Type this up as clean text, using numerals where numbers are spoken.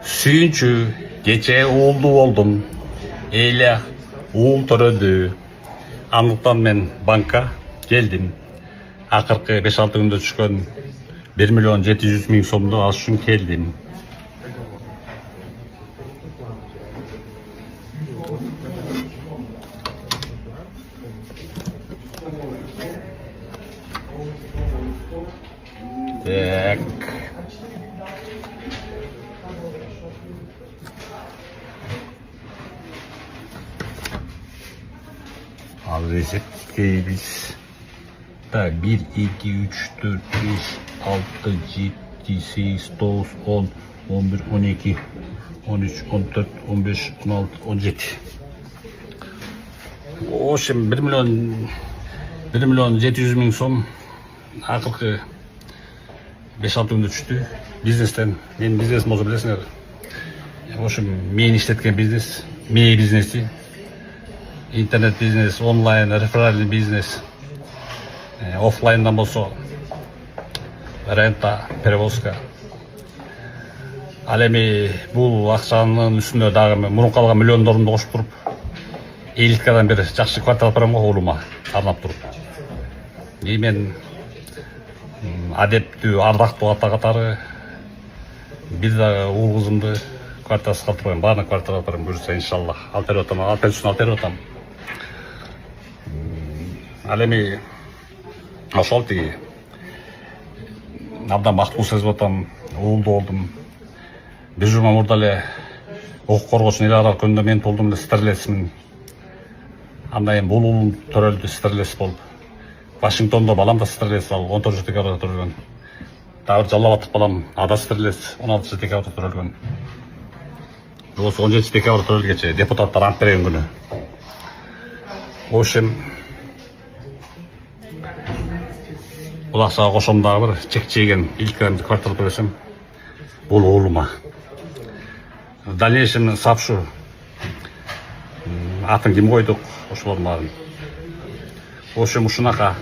Sүйінші кече уылды болдым. Эйле уыл төрөдү. Андыктан мен банкка келдим. Акыркы 5-6 күндө түшкөн 1.700.000 сомду алыш үчүн келдим. Так. Al resepteyimiz. Так, 1, 2, 3, 4, 5, 6, 7, 8, 9, 10, 11, 12, 13, 14, 15, 16, 17. O şimdi 1.700.000 сом акыркы 5-6 күндө түштү. Бизнестен, менин бизнесим болсо билесиңер. В общем, мен иштеткен бизнес, мей бизнеси, интернет бизнес, онлайн, реферальный бизнес, офлайндан болсо рента, перевозка. Ал эми бул акчанын үстүнө дагы мурунку алган миллиондорумду кошуп туруп, 50 бир жакшы квартал барам го уулума арнап туруп. Мен адептүү, ардактуу ата катары бир дагы уул кызымды квартирасыз калтырбайм, баарын квартирага барам буюрса иншаллах. Алып берип атам, алып берип атам. Ал эми ошол тиги абдан бактылуу сезип атам, уулду болдум. Бир жума мурда эле укук коргоочу эл аралык күндө мен болдум эле стерлесмин. Андан кийин бул уулум төрөлдү стерлес болуп. Вашингтондо балам да стерлес, ал 14 декабрда төрөлгөн. Дагы бир жалал атып балам ада стерлес 16 декабрда төрөлгөн. Осы 17 декабрда төрөлгөнчө депутаттар ант берген күнү. В общем, бул акчага кошом дагы бир чек чейген илкирамды квартира берсем, бул уулума. В дальнейшем сапшу атын ким койдук, ошолордун баарын. В общем, ушунака